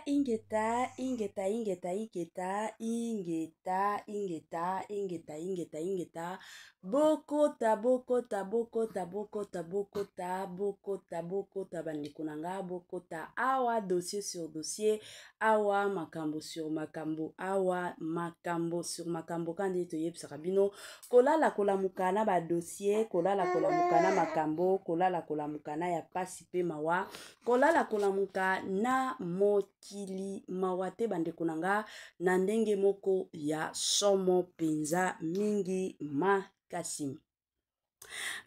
ingeta, ingeta, ingeta, ingeta, ingeta, ingeta, ingeta, ingeta, ingeta, bokota, bokota, bokota, bokota, bokota, bokota, bokota, bandikunanga, bokota, awa, dossier sur dossier, awa, makambo sur makambo, awa, makambo sur makambo, kandi to yeb sarabino, kola la kola mukana ba dossier, kola la kola mukana makambo, kola la kola mukana ya pasipe mawa, kola la kola mukana mokili mawate bandekunanga, na ndenge moko ya somo penza mingi makasi.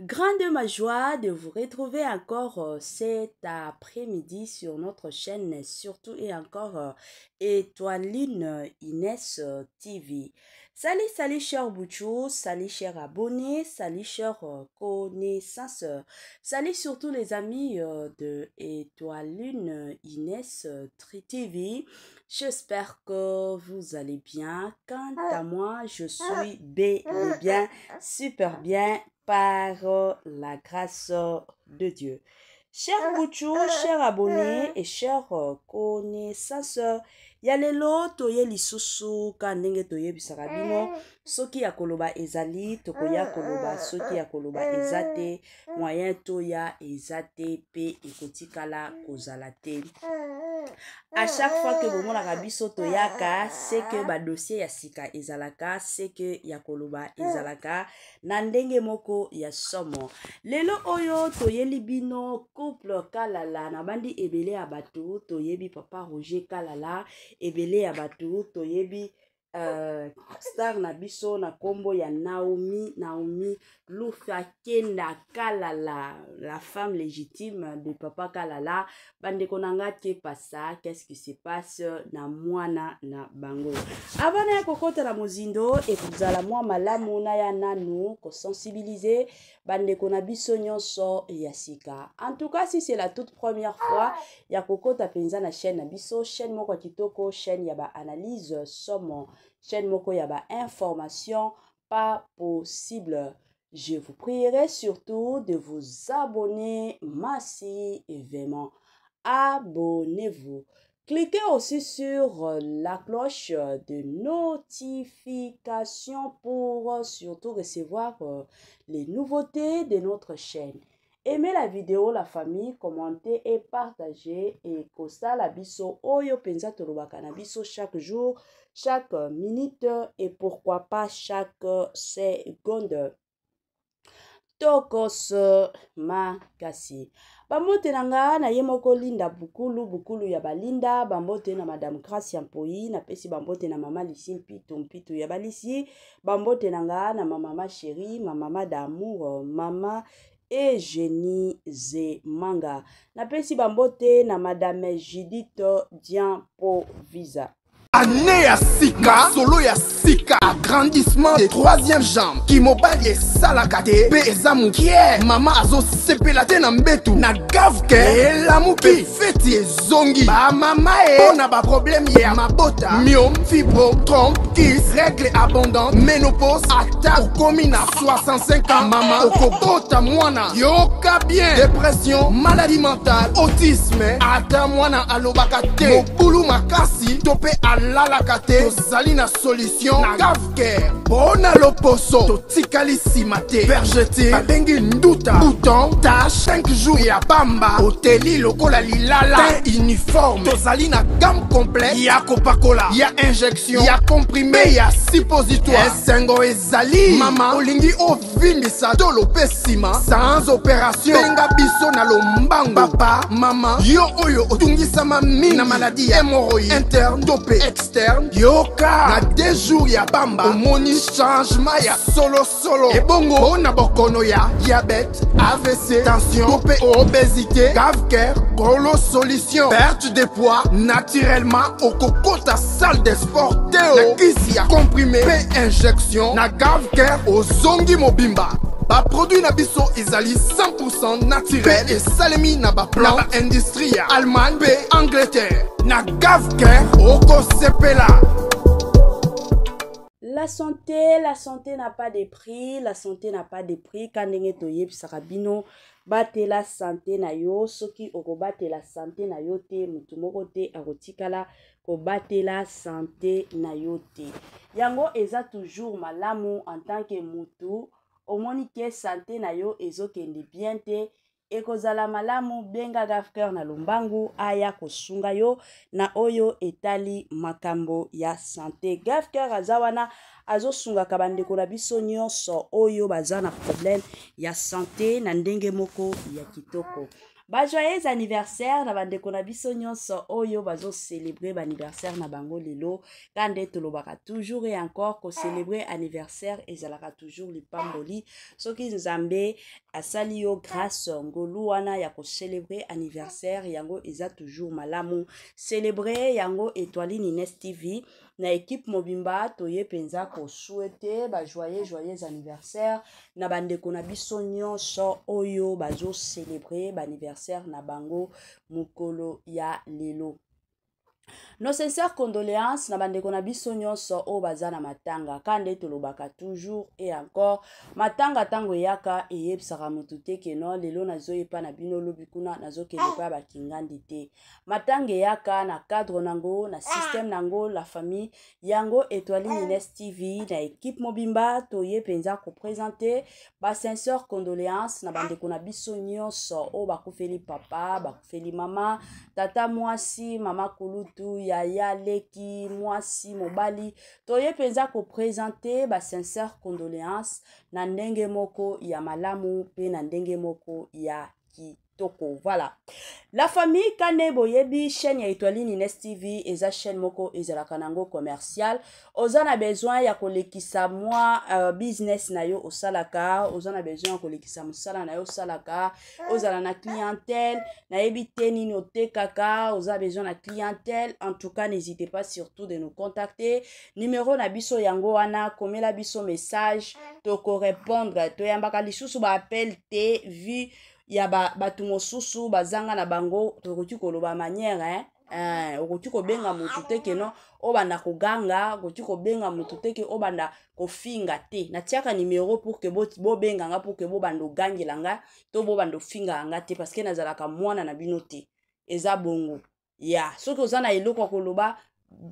Grande ma joie de vous retrouver encore cet après-midi sur notre chaîne, surtout et encore Étoiline Inès TV. Salut, salut chers Bouchou, salut chers abonnés, salut chers connaissances, salut surtout les amis de Étoiline Inès TV. J'espère que vous allez bien. Quant à moi, je suis bien, super bien par la grâce de Dieu. Chers Bouchou, chers abonnés et chers connaissances, yalelo toye lisusu kanenge toye bisarabino soki ya koloba ezali tokoya koloba soki ya koloba ezate moyen toya ezate pe ekotikala kozala te. À chaque fois que vous monaka biso toyaka, c'est que ba dossier ya sika ezalaka, c'est que ya koloba ezalaka, na ndenge moko ya somo. Lelo oyo toyeli bino couple Kalala, na bandi ebele abatu, toyebi papa Roger Kalala, ebele abatu, toyebi star na biso na kombo ya Naomi Lufakenda Kalala, la femme légitime de papa Kalala. Bande konanga ke passa, qu'est-ce qui se passe na mwana na bango. Avant ya kokota na mozindo et kuzala mwa malamu na ya nanu ko sensibiliser bande kona biso nyonso ya sika. En tout cas, si c'est la toute première fois ya kokota penza na chaîne na biso, chaîne moko kitoko, chaîne ya ba analyse somo, chaîne moko ya ba information pas possible. Je vous prierai surtout de vous abonner massivement. Abonnez-vous. Cliquez aussi sur la cloche de notification pour surtout recevoir les nouveautés de notre chaîne. Aimez la vidéo, la famille, commentez et partagez. Et kosa la biso oyo penza tolobaka na biso chaque jour, chaque minute et pourquoi pas chaque seconde. Tokos makasi. Bambote nanga na yemoko linda bukulu ya balinda, bambote na madame Gracia Mpoi, na pesi bambote na mama Lisi mpitu ya balisi, bambote nanga na mama chérie, mama d'amour, mama Eugénie Zemanga, na pesi bambote na madame Judith Diampo Visa. Année ya sika, solo ya sika, agrandissement des troisième jambes, qui mobile et salakate, pe ezamukie, mama azo sepela te na mbetu, na gavke, elamuki, feti zongi, ba mama na ba problème ya mabota, myome, fibro, trompe, kiss, règle abondante, ménopause, ata, okomi na 65 ans, mama, okobota mwana, yoka bien, dépression, maladie mentale, autisme, ata mwana alobaka te, mokulu makasi, tope lalakate, tozali na solution na gavke, bona loposo, totikali simate, vergete, babengi nduta, bouton, tache, 5 jours ya bamba, hoteli lokola lilala, teint uniforme, tozali na gamme complète, ya kopakola, ya injection, ya comprimé, ya suppositoire, esengo ezali, mama, olingi ovimbisa tolo pesima, sans opération, benga biso na lombango, papa, mama, yo oyo otungisama mingi na maladie, hémorroïde, interne, topé, externe, yoka na 2 jours ya bamba omoni changement ya solo ebongo ona bokono ya diabète, AVC, tension, topé obésité, gavker, golo solution, perte de poids naturellement au kokota salle de sport teo, kisi ya comprimé pe injection na gavker ozongi mobimba. Ba produit na biso ezali 100% naturel et salemi na ba plan na ba industrie ya Allemagne pe Angleterre na gavker oko sepela. la santé n'a pas de prix, la santé n'a pas de prix. Quand to yeb sarabino, bate la santé na yo, soki oko bate la santé na yo te, mutu moko te arotikala ko bate la santé na yo te. Yango eza toujours malamu en tant que mutu, omoni ke santé na yo ezokende bien te. Ekozala malamu benga gafker na lombangu aya kosunga yo na oyo etali makambo ya santé. Gafker azawana azosunga kabandeko na biso nyonso oyo baza na problème ya santé na ndenge moko ya kitoko. Ba joyeux anniversaire na bandeko na biso nyonso oyo bazo célébrer ba anniversaire na bango lelo. Kande tolobaka toujours et encore ko célébrer anniversaire ezalaka toujours lipamboli. Soki nzambe asali yo grâce ngolu wana ya ko célébrer anniversaire yango eza toujours malamu. Célébrer yango Étoile Nines TV na équipe mobimba toye penza ko souhaiter ba joyeux anniversaire na bandeko na biso nyonso oyo bazo célébrer ba anniversaire na bango mukolo ya lelo. Nos sincères condoléances na bandeko na biso nyonso o baza na matanga kande tolobaka toujours et encore matanga tango yaka eyebisaka mutu te ke no lelo nazoyepa na bino lobi kuna nazokende pa bakingandi te. Matanga yaka na cadre nango na système nango la famille yango Étoile Nines TV na équipe mobimba toye penza ko présenter ba sincères condoléances na bandeko na biso nyonso o bakufeli papa bakufeli mama tata mwasi mama kulutu yaya leki mwasi mobali toye penza ko présenter ba sincères condoléances na ndenge moko ya malamu pe na ndenge moko ya kitoko. Voilà. La famille kane boyebi chaîne ya Étoile Nines TV eza chaîne moko ezalaka nango commercial. Oza na besoin ya kolekisa mwa business na yo osalaka, oza na besoin ya kolekisa musala na yo osalaka, ozala na clientèle, na yebi te nini otekaka, oza besoin na clientèle. En tout cas, n'hésitez pas surtout de nous contacter. Numéro na biso yango wana, komela biso message, toko répondre, to yambaka lisusu ba appel te vu ya batu mosusu bazanga na bango tokoki koloba manière okoki kobenga mutu te ke no obanda koganga, okoki kobenga mutu te ke obanda kofinga te. Natiaka numéro pour que bo benga nga pour que bo bando gangela nga to bo bando finga nga te parce que nazalaka mwana na bino te. Eza bongo. Ya, soki oza na eloko koloba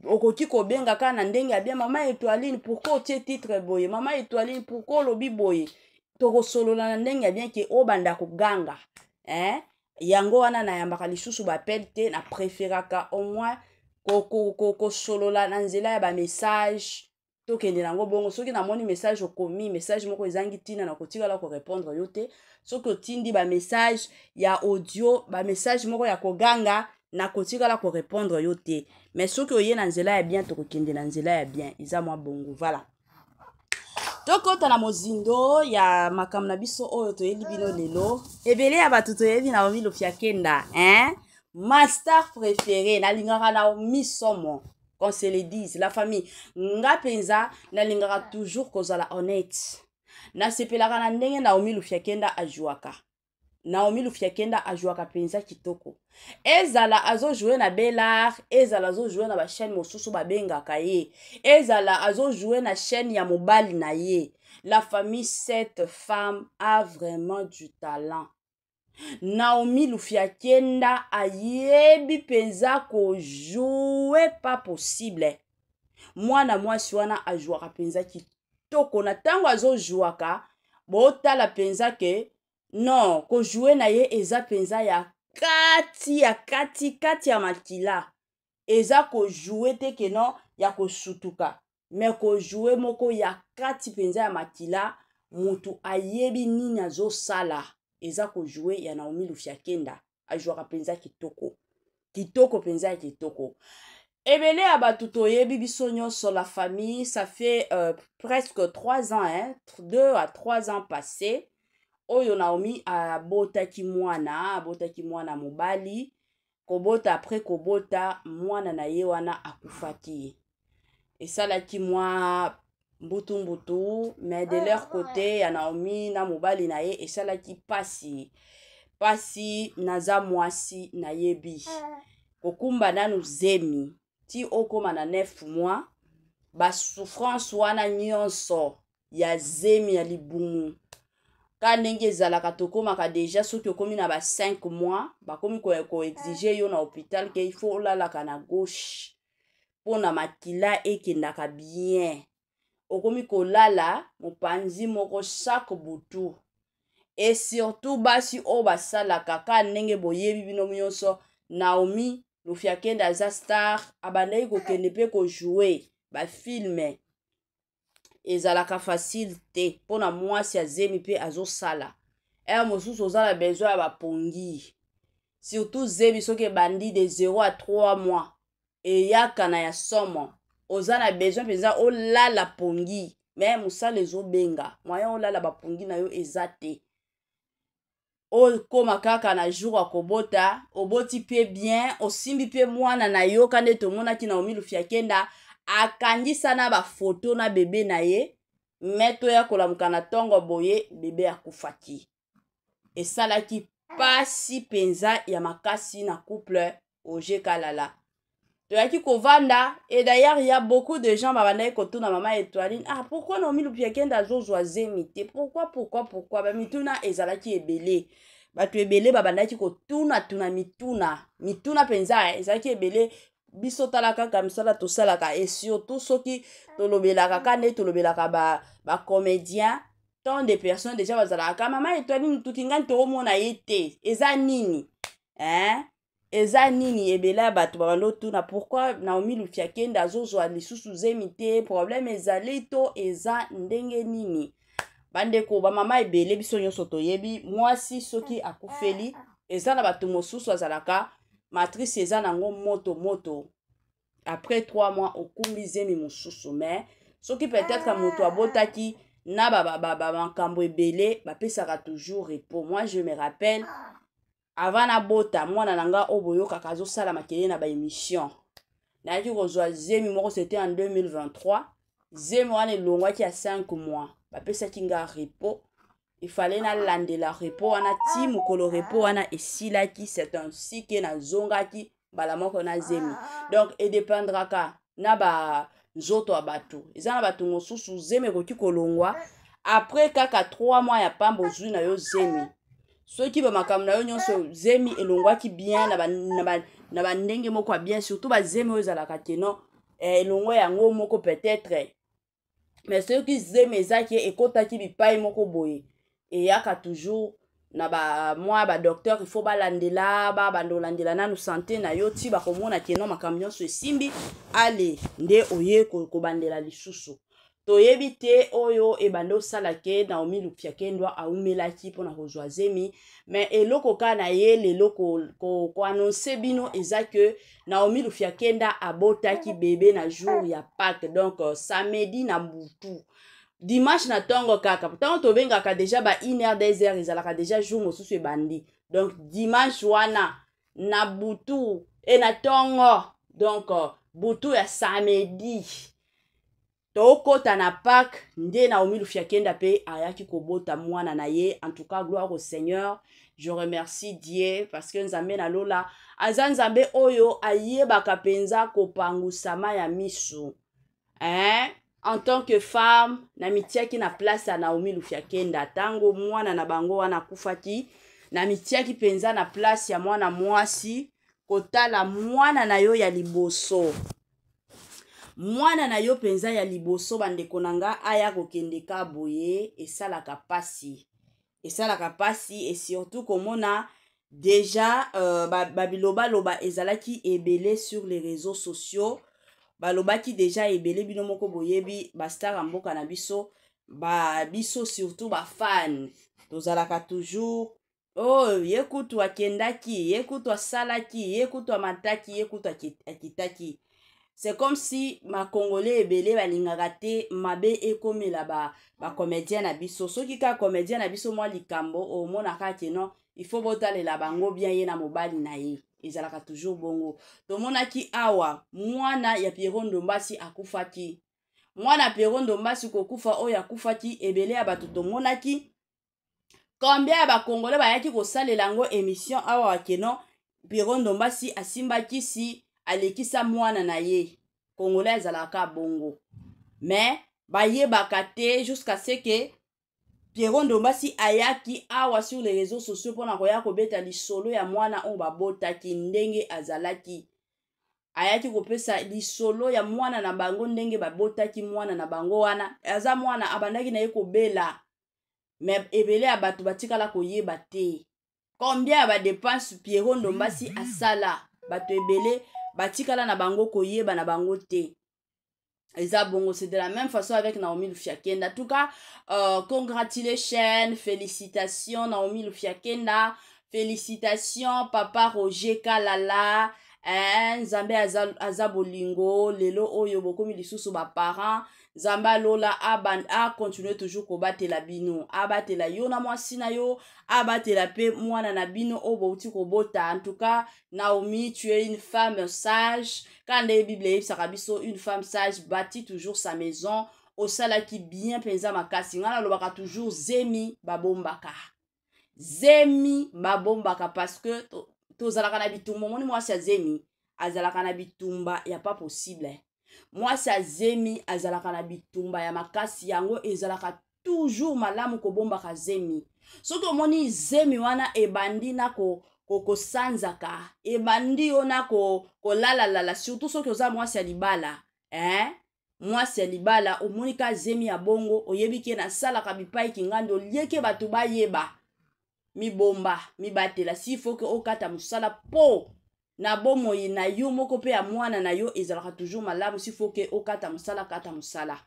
okoki kobenga ka na ndenge ya bien mama Étoile pourquoi otie titre boye, mama Étoile pourquoi lobi boye. Toko solo na ndenge ya bien ke obanda koganga. Yango wana na yambaka lisusu ba pelte na préféraka au moins ko solo la na nzela ya ba message to kende nango bongo soki na moni message okomi message moko ezangi tina na kotika la ko répondre yo te soki otindi ba message ya audio ba message moko ya koganga na kotika la ko répondre yo te mais soki oye na nzela ya bien to kende na nzela ya bien eza mwa bongo. Voilà. Tokota na mozindo ya makam na biso oyo toyebi bino lelo ebele ya batu toyebi na Naomi Lufiakenda ma star préférée na lingaka Naomi somo qu'on se le dise la famille nga penza na lingaka toujours kozala honnête na sepelaka na ndenge Naomi Lufiakenda ajuaka. Naomi Lufiakenda ajuaka penza kitoko. Ezala azo jouer na Belar, ezala azo jouer na ba chaîne mosusu babengaka ye. Ezala azo jouer na chaîne ya mobali na ye. La famille, cette femme a vraiment du talent. Naomi Lufiakenda ayebi penza ko jouer pas possible. Mwana mwasi wana ajuaka penza kitoko na tango azo jouaka bota la penza ke non, ko jouer na ye eza penza ya kati ya makila. Eza ko jouer te ke non ya ko sutuka. Mais ko jouer moko ya kati penza ya makila mutu ayebi nini azo sala. Eza ko jouer ya Naomi Lufiakenda. Ajuaka penza kitoko. Kitoko penza ya kitoko. Ebele ya batu toyebi biso nyonso la famille, ça fait presque 3 ans, 2 à 3 ans passés. Oyo Naomi abotaki mwana mobali kobota après kobota mwana na ye wana akufaki esalaki mwa mbutu mais de leur côté ya Naomi na mobali na ye esalaki pasi naza mwasi na yebi kokumba nanu zemi ti okoma na 9 mois basouffrance wana nyonso ya zemi ya libumu ka ndenge ezalaka tokomaka deja soki okomi na ba 5 mois bakomi koexige yo na hôpital ke il faut olalaka na gauche mpona makila ekendaka bien okomi kolala mopanzi moko chaque butu et surtout basi oyo basalaka ka ndenge boyebi bino nyonso Naomi Lufiakenda aza star abandaki kokende mpe kojoue bafilme ezalaka facile te mpona mwasi azemi mpe azosala mosusu oza na besoin ya bapongi surtout zemi soki ebandi de 0 à 3 mois eyaka na ya somo oza na besoin mpenza olala pongi me mosala ezobenga moyen olala bapongi na yo eza te okoma kaka na jour akobota oboti mpe bien osimbi mpe mwana na yo ka nde tomonaki Naomi Lufiakenda akangisa na bafoto na bebe na ye me toya kolamuka na ntongo boye bebe akufaki esalaki pasi mpenza ya makasi na couple Oje Kalala toyaki kovanda et d'ailleurs il y a beaucoup de gens babandaki kotuna mama Étoiline pourquoi Naomi Lufiakenda azozwa zemi te pourquoi bamituna ezalaki ebele bato ebele babandaki kotuna mituna mpenza ezalaki ebele biso tala kaka misala tosalaka et surtout soki tolobelaka ka nde tolobelaka bacomédien tant de personnes déjà bazalaka mama Étoiline tukingani tokomona ye te eza nini eza nini ebele ya bato babanda otuna pourquoi Naomi Lufiakenda azozwa lisusu zemi te problème ezali to eza ndenge nini bandeko bamama ebele biso nyonso toyebi mwasi soki akufeli eza na bato mosusu azalaka matrice eza nango moto après 3 mois okumbi zemi mosusu mais soki peut-être moto abotaki na makambo ebele bapesaka toujours repos. Moi je me rappelle avant na bota mwana nanga oboyokaka azosala makele na baémission nayaki kozwa zemi moko c'était en 2023 zemi wana elongwaki ya 5 mois bapesaki nga repos il fallait nalandela repos wana ti mokolo repos wana esilaki c'est ainsi ke nazongaki mbala moko na zemi donc edependraka na banzoto ya bato eza na bato mosusu zemi ekoki kolongwa après kaka 3 mois ya pamba ozwi na yo zemi soki bamakambo na yo nyonso zemi elongwaki bien na bandenge moko ya bien surtout bazemi oyo ezalaka teno elongo yango moko peut-être mais soki zemi ezaki ekotaki bipai moko boye eyaka toujours na bamwa badocteur il faut balandela bandolandela nanu santé na yo ti bakomona teno makambo nyonso esimbi ale nde oye kobandela lisusu toyebi te oyo ebande osalake Naomi Lufiakenda aumelaki mpona kozwa zemi mais eloko ka na ye lelo koannonce bino eza ke Naomi Lufiakenda abotaki bebe na jour ya Pâques donc samedi na butu dimanche na tongo kaka ntango tobengaka deja ba 1h 2h ezalaka deja jour mosusu ebandi donc dimanche wana na butu e na tongo donc butu ya samedi tokota na Pâques nde Naomi Lufiakenda pe ayaki kobota mwana na ye. En tout cas gloire au Seigneur, je remercie Dieu parce que nzambe na lola aza nzambe oyo ayebaka penza kopangusama ya misu en tant que femme na mitiaki na place ya Naomi Lufiakenda tango mwana na bango wana kufaki na mitiaki penza na place ya mwana mwasi kotala mwana na yo ya liboso mwana na yo penza ya liboso bandeko nanga aya kokende ka boye esalaka pasi et surtout komona déjà babiloba loba ezalaki ebele sur les réseaux sociaux balobaki déjà ebele bino moko boyebi bastar mboka na biso biso surtout fan tozalaka toujours yekutu akendaki yekutu asalaki yekutu amataki yekutu akitaki. C'est comme si ma congolais ebele balingaka te mabe ekomela ba comédien na biso soki ka comédien na biso mwa likambo omonaka keno il faut botalela bango bien ye na mobali na ye ezalaka toujours bongo tomonaki awa mwana ya Pierrot Ndombasi akufaki mwana Pierrot Ndombasi kokufa oyo akufaki ebele ya bato tomonaki combien ya bakongole bayaki kosalela ngo émission awa keno Pierrot Ndombasi asimbaki si alekisa mwana na ye congolais ezalaka bongo mais bayebaka te jusqu'à ce que Pierrot Ndombasi ayaki awa sur les réseaux sociaux pona koya kobeta lisolo ya mwana oyo babotaki ndenge azalaki. Ayaki kopesa lisolo ya mwana na bango ndenge babotaki mwana na bango wana. Aza mwana abandaki na ye kobela. Mais ebele ya bato batikala koyeba te. Combien ya ba dépense Pierrot Ndombasi asala? Bato ebele batikala na bango koyeba na bango te. Eza bongo, c'est de la même façon avec Naomi Lufiakenda. En tout cas, congratulations, félicitations Naomi Lufiakenda, félicitations Papa Roger Kalala, Nzambe azabolingo, lelo oyo bokomi lisusu ba parents, Zamba Lola a continué toujours kobattre la bino, abattre la yo na mwasi na yo, abattre la pe mwana na bino obo uti kobota. En tout cas, Naomi, tu es une femme sage. Quand les Bibles sarabiso, une femme sage bâtit toujours sa maison. Au salaki bien penza makasi. Ngana lobaka toujours zemi babombaka. Zemi babombaka parce que tozalaka na bitumba. Moni mwasi zemi azalaka na bitumba ya pas possible. Mwasi zemi azalaka na bitumba ya makasi yango ezalaka toujours malamu kobombaka zemi. Soki moni zemi wana ebandi na kosanzaka ebandi ona kolalala surtout soki oza mwasi ya libala mwasi ya libala omoni ka zemi ya bongo oyebi ke na salaka bipai kingando lieke bato bayeba mibomba mibatela si faut que okata musala po na bomoi na yo moko pe ya mwana na yo ezalaka toujours malamu si faut que okata musala kata musala.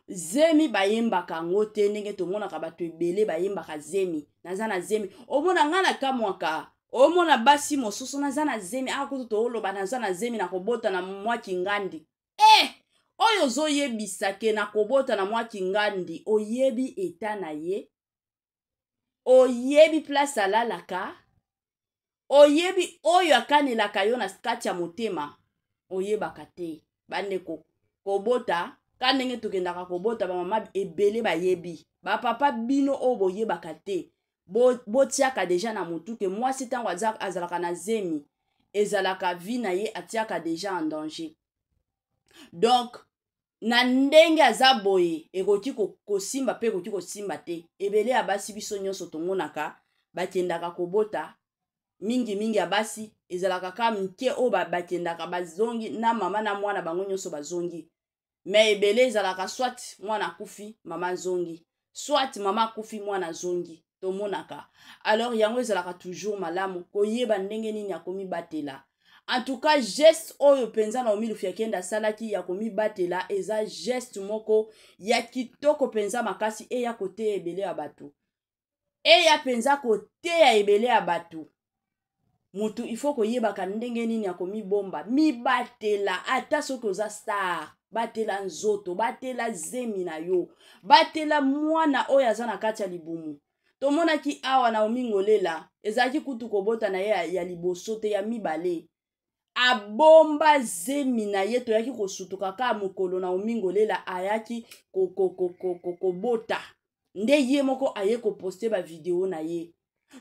Zemi bayembaka ngo te ndenge tomonaka bato ebele bayembaka zemi naza na zemi omona nga na kamwaka omona basi mosusu naza na zemi akutu tooloba naza na zemi na kobota na mwa kingandi oyo zoyebisa ke na kobota na mwa kingandi oyebi eta na ye oyebi place alalaka oyebi oyo akanelaka yo na kati ya motema oyebaka te bandeko kobota ka ndenge tokendaka kobota bamama ebele bayebi bapapa bino oyo boyebaka te botiaka deja na motu ke mwasi ntango azalaka na zemi ezalaka vi na ye atiaka deja en danger. Donc na ndenge aza boye ekoki kosimba pe ekoki kosimba te ebele ya basi biso nyonso tomonaka bakendaka kobota mingi ya basi ezalaka ka mike oyo bakendaka bazongi na mama na mwana bango nyonso bazongi. Mais ebele ezalaka soit mwana kufi mama zongi soit mama kufi mwana zongi tomonaka. Alors yango ezalaka toujours malamu koyeba ndenge nini akomi batela. En tout cas geste oyo penza na Naomi Lufiakenda salaki ya komi batela eza geste moko ya kitoko penza makasi e ya kote ebele ya bato e ya penza kote ya ebele ya bato. Mutu ifo koyebaka ndenge nini akomi bomba mi batela ata soki oza star batela nzoto batela zemi na yo batela mwana oyo aza na kati ya libumu. Tomonaki awa Naomi Ngolela ezalaki kutu kobota na ye ya liboso te ya mibale abomba zemi na ye toyaki kosutuka ka mokolo Naomi Ngolela ayaki kobota nde ye moko aye koposte ba video na ye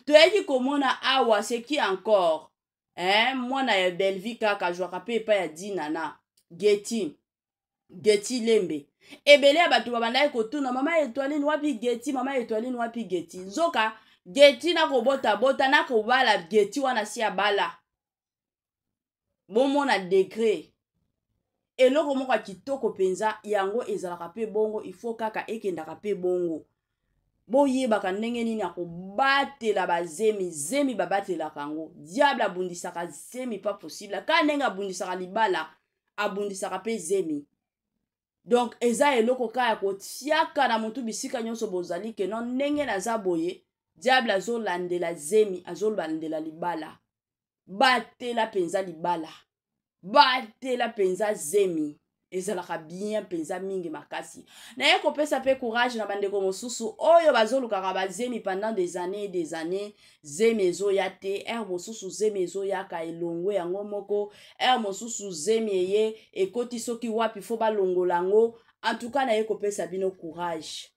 toyaki komona awa seki encore mwana ya Belvi kaka jwaka pe pa ya dinana Geti Lembe ebele ya bato babandaki kotuna mama Etoiline wapi Geti mama Etoiline wapi Geti nzoka Geti na kobota bota na kobala Geti wana si abala bomona degré eloko moko kitoko penza yango ezalaka pe bongo ifo kaka ekendaka pe bongo boyebaka ndenge nini akobatela bazemi zemi babatela kango diable abundisaka zemi pas possible ka ndenge abundisaka libala abundisaka pe zemi. Donc eza eloko kaya kotiaka na mutu bisika nyonso bozali ke non ndenge naza boye diable azolandela zemi azolandela libala batela penza libala batela penza zemi ezalaka bien penza mingi makasi na ye kopesa pe courage na bandeko mosusu oyo bazolukaka bazemi pendant des années zemi ezoya te mosusu zemi ezoyaka elongwe yango moko mosusu zemi eye ekoti soki wapi fo balongola yango. En tout cas na ye kopesa bino courage.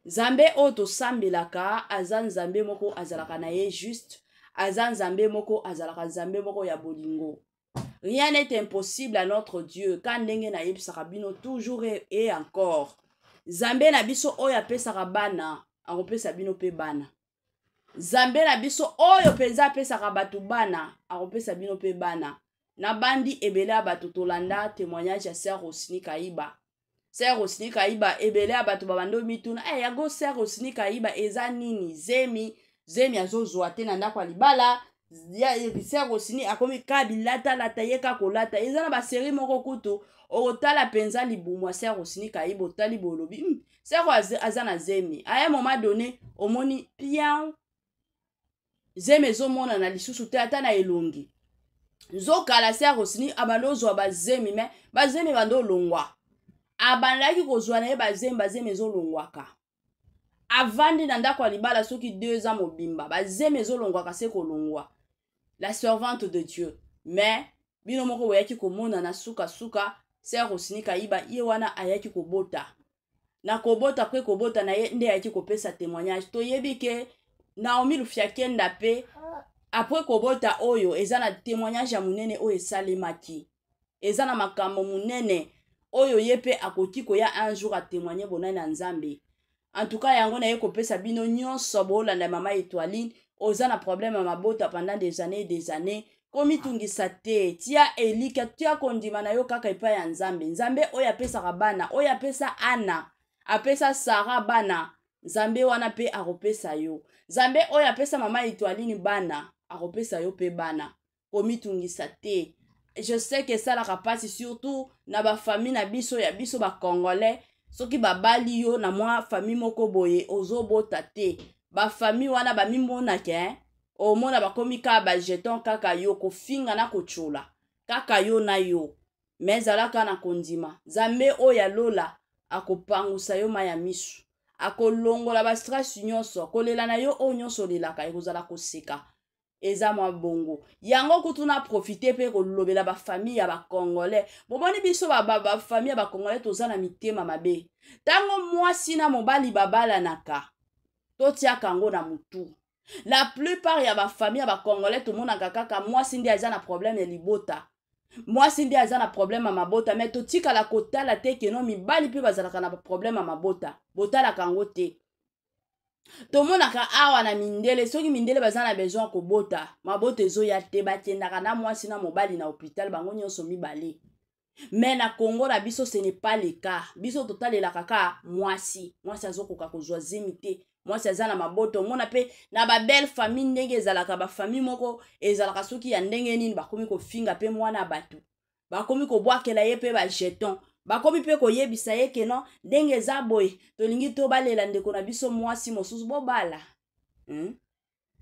Nzambe oyo tosambelaka aza nzambe moko azalaka na ye juste aza nzambe moko azalaka nzambe moko ya bolingo Rien n'est impossible à notre Dieu. Quand ndenge na yebisaka bino toujours et encore. Zambe na biso oyo apesaka bana, akopesa bino pe bana. Zambe na biso oyo penza apesaka bato bana, akopesa bino pe bana. Na bandi ebele ya bato tolanda témoignage ya Sœur Rosini Kayiba. Sœur Rosini Kayiba ebele ya bato babando mituna. Yago Sœur Rosini Kayiba eza nini? Zemi azozwa te na ndako ya libala. Sœur Rosini akomi kabilata lata yeka kolata. Eza na ba série moko kutu. Otala penza libumu Sœur Rosini Kayiba otali bolobi. Sœur aza na zemi. À un moment donné, omoni pian. Zemi ezomona na lisusu te ata na elongi. Nzokala Sœur Rosini abando ozwa bazemi me bazemi bando longwa. Abandaki kozwa na ye bazemi ezolongwaka. Avandi na ndako ya libala soki 2 ans mobimba bazemi ezolongwaka se kolongwa. La servante de Dieu. Mais bino moko weyaki komona na suka Sœur Rosini Kayiba ye wana ayaki kobota. Na kobota kwe kobota na ye nde ayaki kopesa témoignage. Toyebi ke Naomi Lufiakenda pe après kobota oyo eza na témoignage ya munene oyo esalemaki. Eza na makambo munene oyo ye pe akoki koya un jour a témoigner bonani na Nzambe. En tout cas yango na ye kopesa bino nyonso bolanda mama Étoiline oza na problème ya mabota pendant des années komitungisa te tia elika tia kondima na yo kaka epa ya Nzambe. Nzambe oyo apesaka bana oyo apesa Ana apesa Sarah bana Nzambe wana pe akopesa yo. Nzambe oyo apesa mama Étoiline bana akopesa yo pe bana komitungisa te. Je sais que ça la rapasi surtout na ba famille na biso ya biso ba congolais soki babali yo na mwa famille moko boye ozobota te. Ba famille wana ba mimona ke omona bakomi ka ba jeton kaka yo kofinga na kochola kaka yo na yo mezalaka na kondima. Nzambe oyo lola akopangusa yo maya misu akolongola ba stress nyonso akolela na yo o nyonso lelaka ekozala koseka. Eza mwa bongo yango kutuna profiter pe kolobela ba famille ya ba congolais bomoni biso ba famille ya ba congolais tozana mitema mabe tango mwasi na mobali babala naka totiaka ngo na mutu. La plupart ya ba famille ya ba congolais tomonaka kaka mwasi ndi aza na problème ya libota mwasi ndi aza na problème ya mabota mais totika la kotala te keno mibali pe bazalaka na problème ya mabota botala kango te. Tomonaka awa na mindele soki mindele bazana besoin kobota mabota ezoya te bakendaka na mwasi na mobali na hôpital bango nyonso mibale. Mais na Congo na biso ce n'est pas le cas. Biso totalela kaka mwasi azokoka kozwa zemi te mwasi aza na mabota omona pe na ba belle famille ndenge ezalaka ba famille moko ezalaka soki ya ndenge nini bakomi kofinga pe mwana batu bakomi kobwakela ye pe ba jeton bakomi pe koyebisa ye keno ndenge eza boye tolingi tobalela ndeko na biso mwasi mosusu bobala.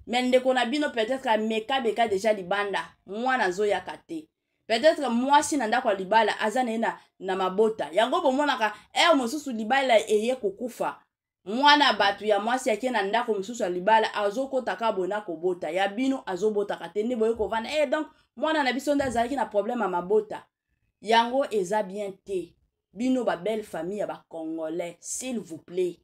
Mais ndeko na bino peut-être ameka beka déjà libanda mwana azoyaka te. Peut-être mwasi na ndako libala aza na mabota yango bomonaka mosusu libala eye kokufa mwana batu ya mwasi yake na ndako mosusu libala azokotaka bona kobota ya bino azobotaka te nde boye kovana donc mwana na biso nda azalaki na problème ya mabota yango eza bien te. Bino ba belle famille ya ba congolais s'il vous plaît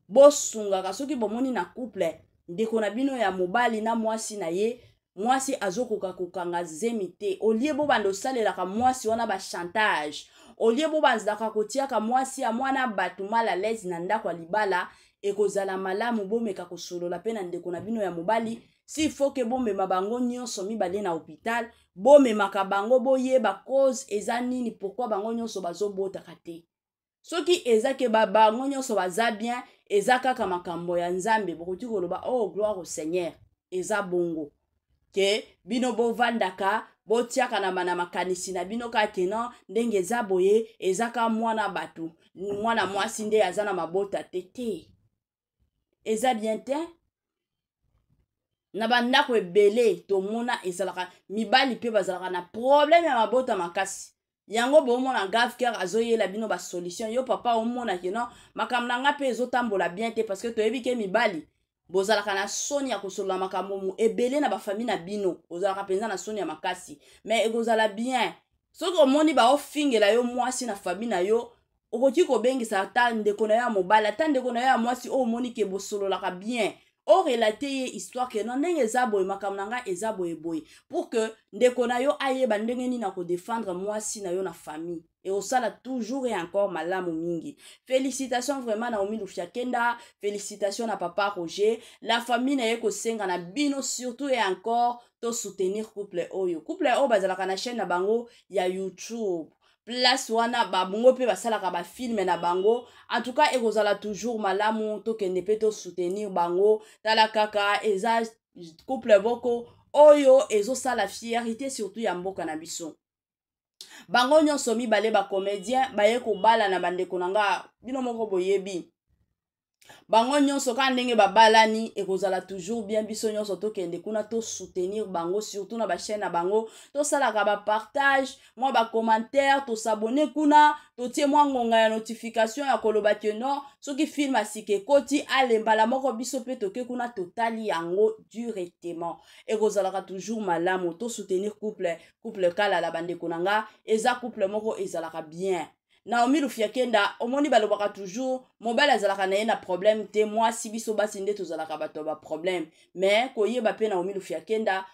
bosungaka soki bomoni na couple ndeko na bino ya mobali na mwasi na ye mwasi azokoka kokanga zemi te olie bo bando salelaka mwasi wana ba chantage olie bo banzaka kotiaka mwasi ya mwana batu mal à l'aise na ndako libala ekozala malamu bomeka kosolola pe na ndeko na bino ya mobali si faut que bomema bango nyonso mibale na hôpital bomemaka bango boyeba cause eza nini pourquoi bango nyonso bazobotaka te. Soki eza ke bango nyonso baza bien eza kaka makambo ya Nzambe bokoki koloba oh gloire au Seigneur eza bongo ke bino bovandaka botiaka na makanisi na bino kakena ndenge eza boye eza ka mwana batu mwana mwasi nde aza na mabota te eza bien te. Na bandako ebele tomona ezalaka mibali pe bazalaka na problème ya mabota makasi yango bomona gafker azoyela bino ba solution yo papa omona keno makambo nanga pe ezotambola bien te parce que toyebi ke mibali bozalaka na soni ya kosolola makambo mu ebele na ba famille na bino bozalaka penza na soni ya makasi mais ekozala bien soki omoni baofingela yo mwasi na famille na yo okoki kobengisa ata ndeko na yo ya mobali ata ndeko na yo ya mwasi oyo omoni ke bosololaka bien orelate ye histoire ke non ndenge eza boye makambo na nga eza boye boye pour que ndeko na yo ayeba ndenge nini na kodefendre mwasi na yo na famille et osala toujours et encore malamu mingi. Félicitations vraiment na Naomi Lufiakenda, félicitations na papa Roger, la famille na ye kosenga na bino surtout et encore to soutenir couple oyo. Couple oyo bazalaka na chaîne na bango ya YouTube. Place wana babongo pe basalaka ba film na bango. En tout cas ekozala toujours malamu to kende pe to soutenir bango. Tala kaka eza couple boko oyo ezosala fierté surtout ya mboka na biso. Bango nyonso mibale ba comédien baye kobala na bandeko nanga bino moko boyebi. Bango nyonso ka ndenge babalani ekozala toujours bien biso nyonso tokende kuna to soutenir bango surtout na ba chaîne na bango to salaka ba partage moi ba commentaire to s'abonner kuna to tie moi ngonga ya notification ya koloba ke non soki film asike koti alembala moko biso pe toke kuna totali yango directement ekozala toujours malamu to soutenir couple kala la bandeko nanga eza couple moko ezalaka bien. Naomi Lufiakenda omoni balobaka toujours mobile azalaka na ye na problème te moi si biso basi nde tozalaka bato ba problème mais koyeba pe Naomi Lufiakenda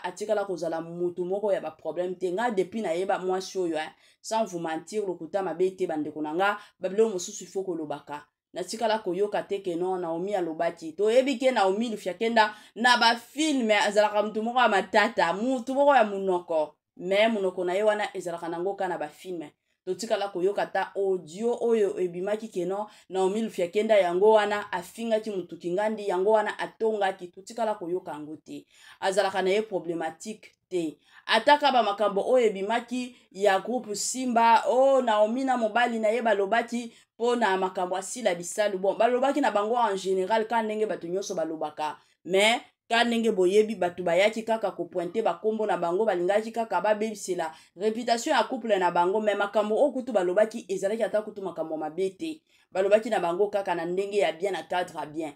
atikala kozala mutu moko ya ba problème te nga depuis na yeba moi oyo sans vous mentir lokuta mabe te bandeko nanga babelo mosusu faut kolobaka natikala koyoka te ke non Naomi alobaki to yebi ke Naomi Lufiakenda na ba film azalaka mutu moko ya matata mutu moko ya munoko mais munoko na ye wana ezalaka nango kana ba film totikala koyoka ta audio oyo ebimaki keno Naomi Lufiakenda yango wana afingaki mutu kingandi yango wana atongaki totikala koyoka yango te azalaka na ye problématique te ataka ba makambo oyo ebimaki ya groupe Simba Naomi na mobali na ye balobaki pona makambo asila bisalu bon balobaki na bango en général ka ndenge bato nyonso balobaka mais ka ndenge boyebi bato bayaki kaka kopointe bakombo na bango balingaki kaka babebisela réputation ya couple na bango mais makambo okutu balobaki ezalaki ata kutu makambo mabe te balobaki na bango kaka na ndenge ya bien na cadre bien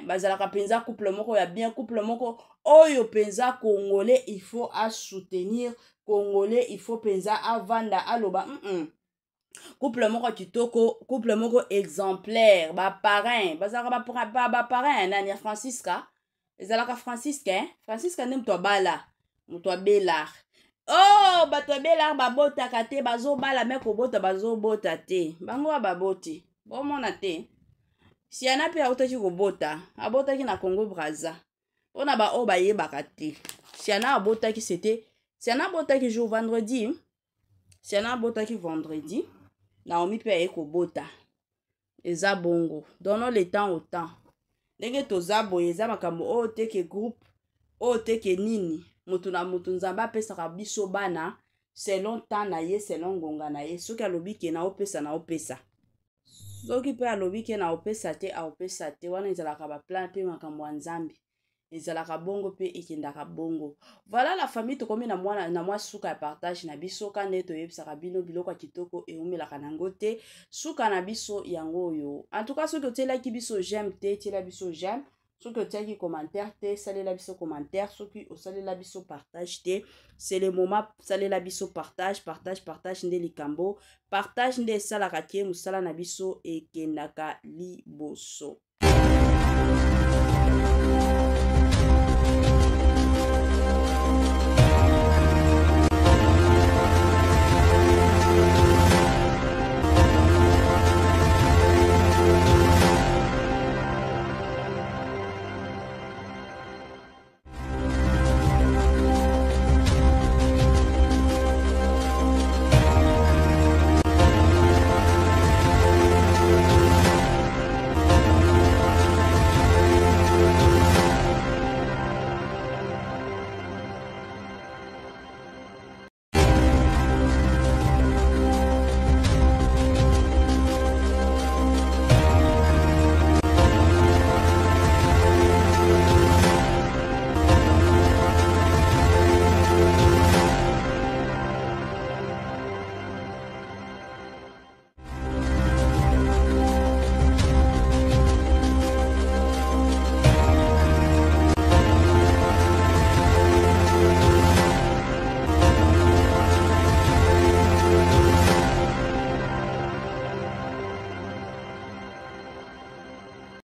bazalaka penza couple moko ya bien couple moko oyo penza congolais il faut à soutenir congolais il faut penza avanda aloba couple moko kitoko couple moko exemplaire ba parrain bazalaka ba parrain nani ya Francisca ezalaka Francisca nde mutu abala mutu abela bato abela babotaka te bazobala me kobota bazobota te bango baboti bomona te Siana pe autaki kobota abotaki na Congo Brazza mpona oyo bayebaka te Siana abotaki Siana abotaki jour vendredi Siana abotaki vendredi Naomi pe aye kobota eza bongo donnons le temps au temps ndenge toza boye eza makambo oyo teke groupe oyo teke nini mutu na mutu nzambe apesaka biso bana selon temps na ye selon ngonga na ye soki alobi ke na opesa na opesa soki pe alobi ke na opesa te wana ezalaka baplan pe makambo ya nzambe ezalaka bongo pe ekendaka bongo. Voilà la famille tokomi na mwa suka ya partage na biso kande toyebisaka bino biloko ya kitoko eumelaka nango te suka na biso yango oyo. En tout cas soki otielaki biso j'aime te tiela biso j'aime soki otiaki commentaire te salela biso commentaire soki osalela biso partage te c'est le moment salela biso partage nde likambo partage nde esalaka tie mosala na biso ekendaka liboso.